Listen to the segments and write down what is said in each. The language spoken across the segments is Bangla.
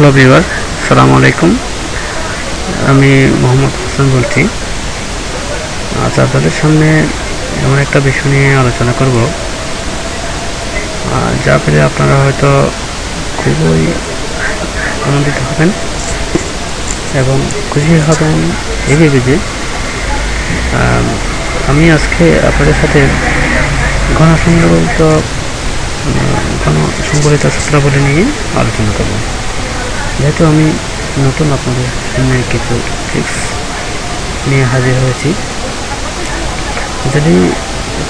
হ্যালো ভিউয়ার, আসসালামু আলাইকুম। আমি মোহাম্মদ হাসান বলছি। আজ আপনাদের সামনে এমন একটা বিষয় নিয়ে আলোচনা করব, যা পেলে আপনারা হয়তো খুবই আনন্দিত হবেন এবং খুশি হবেন এই ভেবে যে আমি আজকে আপনাদের সাথে ঘনসংবলিত সূত্রাবলী নিয়ে আলোচনা করব। যেহেতু আমি নতুন আপনাদের সামনে কিছু টিপস নিয়ে হাজির হয়েছি, যদি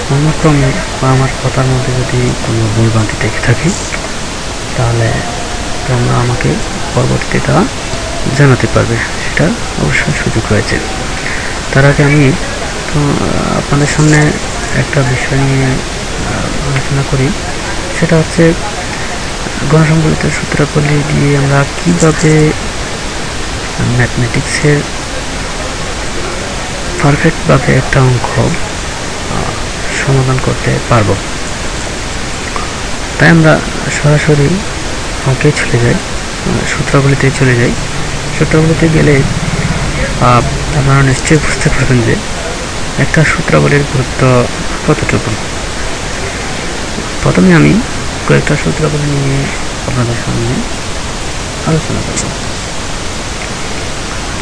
কোনোক্রমে বা আমার কথার মধ্যে যদি কোনো ভুলভ্রান্তি থেকে থাকে তাহলে তোমরা আমাকে পরবর্তীতে তা জানাতে পারবে, সেটা অবশ্যই সুযোগ রয়েছে। তার আগে আমি আপনাদের সামনে একটা বিষয় নিয়ে আলোচনা করি, সেটা হচ্ছে ঘনসংবলিত সূত্রাবলী দিয়ে আমরা কীভাবে ম্যাথমেটিক্সের পারফেক্টভাবে একটা অঙ্ক সমাধান করতে পারবো। তাই আমরা সরাসরি অঙ্কে চলে যাই, সূত্রাবলীতে চলে যাই। সূত্রাবলীতে গেলে আপনারা নিশ্চয়ই বুঝতে পারবেন যে একটা সূত্রাবলীর গুরুত্ব কতটুকু। প্রথমে আমি কয়েকটা সূত্রাবলী নিয়ে আপনাদের সামনে আলোচনা করব।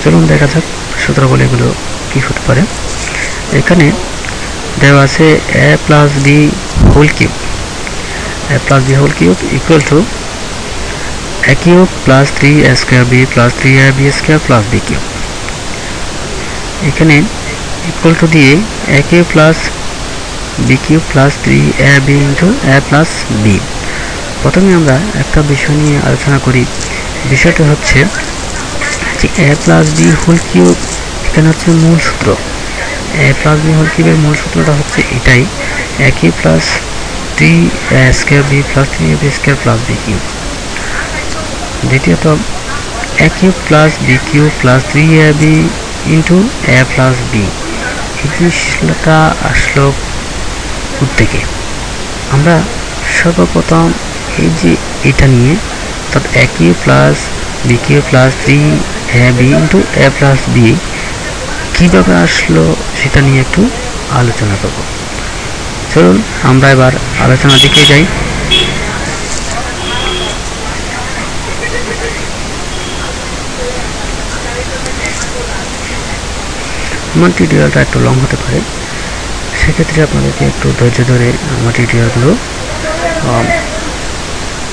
চলুন দেখা যাক সূত্রাবলীগুলো কি হতে পারে। এখানে দেওয়া আছে a plus B whole cube, a plus B whole cube equal to a cube plus 3a square B plus 3ab square plus B cube. এখানে ইকুয়াল টু দিয়ে a cube plus B cube plus 3ab into a plus B. প্রথমে আমরা একটা বিষয় নিয়ে আলোচনা করি। বিষয়টা হচ্ছে যে a plus B whole cube এখানে হচ্ছে মূল সূত্র। a প্লাস বি হোল কিউবের মূল সূত্রটা হচ্ছে এটাই, a cube plus 3a square B plus 3ab square plus B cube. দ্বিতীয়ত a cube plus B cube plus 3ab into a plus B. এই জিনিসটা আসলো থেকে আমরা সর্বপ্রথম এই যে এটা নিয়ে অর্থাৎ a cube plus B cube plus 3ab into a plus B কীভাবে আসলো সেটা নিয়ে একটু আলোচনা করব। চলুন আমরা এবার আলোচনার দিকে যাই। আমার টিউটোরিয়ালটা একটু লং হতে পারে, সেক্ষেত্রে আপনাদেরকে একটু ধৈর্য ধরে আমার টিউটোরিয়ালগুলো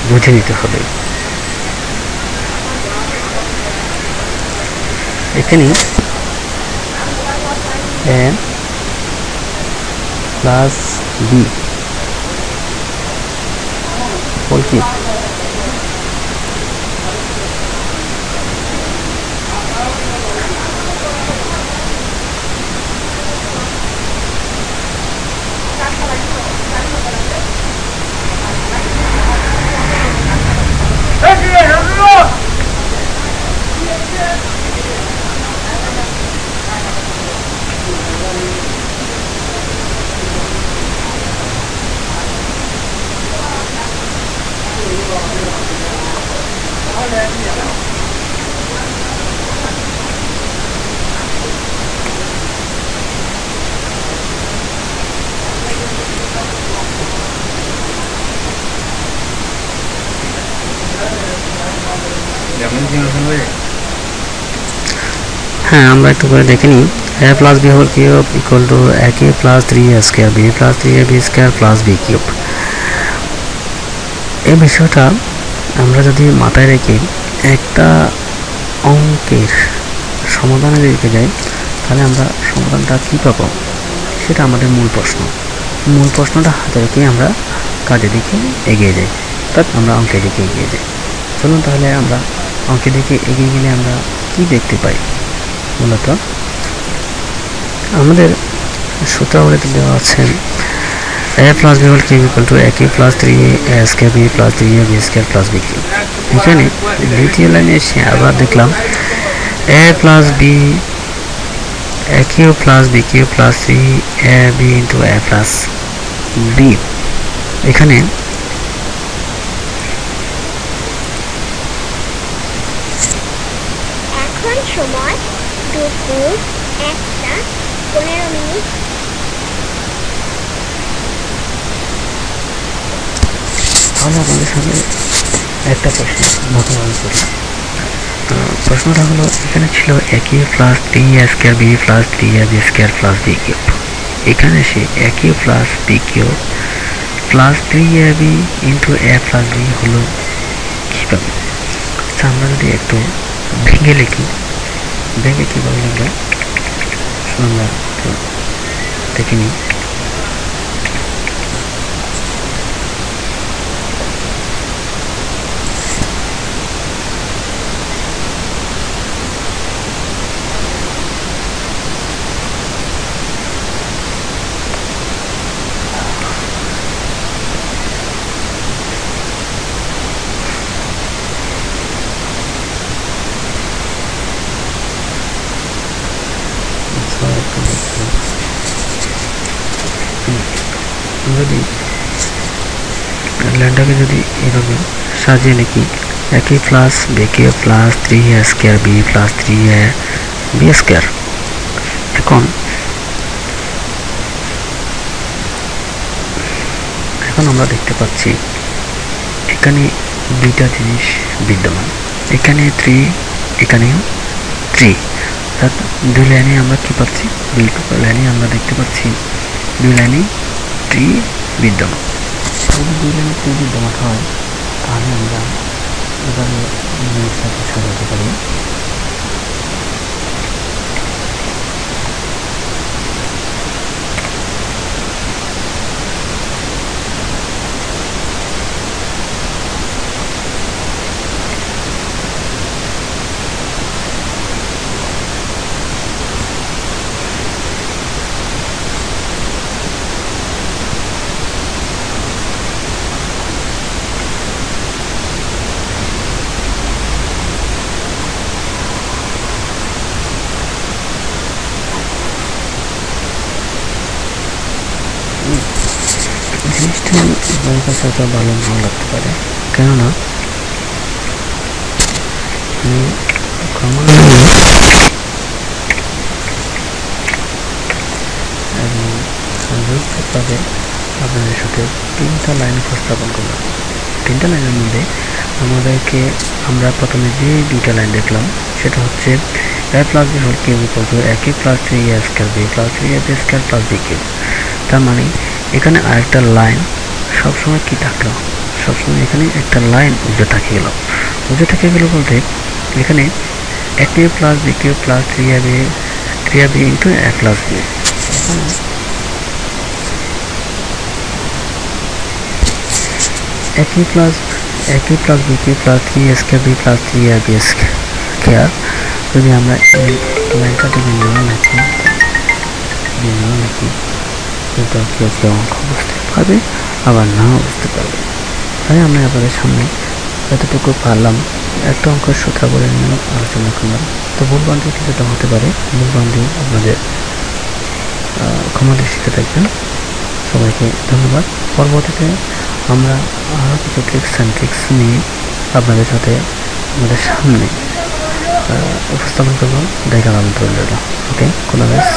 বুঝে নিতে হবে। এখানে a plus B whole cube হ্যাঁ, আমরা একটু করে দেখে নিই। a plus B whole cube equal to a cube plus 3a square B plus 3ab square plus B cube. এই বিষয়টা আমরা যদি মাথায় রেখে একটা অঙ্কের সমাধানের দিকে যাই তাহলে আমরা সমাধানটা কী পাবো সেটা আমাদের মূল প্রশ্ন। মূল প্রশ্নটা হাতে রেখে আমরা কাজের দিকে এগিয়ে যাই, অর্থাৎ আমরা অঙ্কের দিকে এগিয়ে যাই। চলুন তাহলে আমরা অঙ্কের দিকে এগিয়ে গেলে আমরা কি দেখতে পাই। মূলত আমাদের সূত্রাবলীতে দেওয়া আছে a plus B whole cube equal to a cube plus 3a square B plus 3ab square plus B cube. এখানে দ্বিতীয় লাইনে এসে আবার দেখলাম a plus B a cube plus B cube plus 3ab into a plus B. এখানে এখন সময় দুপুর 1:15। তাহলে আমাদের সামনে একটা প্রশ্ন মোকাবেলা করি। প্রশ্নটা হলো, এখানে ছিল a³ plus 3a² b plus 3ab square plus b³ এখানে সে a³ plus b³ plus 3ab into a plus b হলো কীভাবে? আচ্ছা, আমরা যদি একটু ভেঙে লিখি, ভেঙে কীভাবে লিখবো আমরা দেখে নিই। যদি ল্যান্ডটাকে যদি এভাবে সাজিয়ে লিখি, a³ plus b³ plus 3a² b plus 3ab square. এখন আমরা দেখতে পাচ্ছি এখানে দুইটা জিনিস বিদ্যমান, এখানে 3, এখানেও 3, অর্থাৎ দুই লাইনে আমরা কি পাচ্ছি, দুই লাইনে আমরা দেখতে পাচ্ছি দুই লাইনে 3 বিদ্যমান। যদি দুই লাইনে 3 বিদ্যমান হয় তাহলে আমরা এভাবে জিনিসটাকে সাজাতে পারি। জিনিসটা আমার কাছে অত ভালো নাও লাগতে পারে, কেননা সংযুক্তভাবে আপনাদের সাথে 3টা লাইন উপস্থাপন করলাম। 3টা লাইনের মধ্যে আমরা প্রথমে যে 2টা লাইন দেখলাম সেটা হচ্ছে a plus b whole cube equal to a³ plus 3a² b plus 3ab square plus b³। তার মানে এখানে আরেকটা লাইন সবসময় কি থাকলো, সবসময় এখানে একটা লাইন উজ্জ্বল থাকে গেল। উজ্জ্বল থাকে গেল বলতে এখানে a³ plus b³ plus 3ab into a plus b। a³ plus b³ plus 3a² b plus 3ab square, যদি আমরা এই লাইনটা যদি না লিখি কিন্তু কেউ কেউ অঙ্ক বুঝতে পারবে, আবার নাও বুঝতে পারবে। তাই আমরা আপনাদের সামনে যতটুকু পারলাম একটা অঙ্কের সূত্রাবলী নিয়ে আলোচনা করলাম। তো ভুলভ্রান্তি কিছুটা হতে পারে, ভুলভ্রান্তি আপনাদের ক্ষমা দৃষ্টিতে দেখবেন। সবাইকে ধন্যবাদ। পরবর্তীতে আমরা আরও কিছু ট্রিক্স নিয়ে আপনাদের সাথে আমাদের সামনে উপস্থাপন করব। দেখার আমন্ত্রণ রইল। ওকে, খোদা হাফেজ।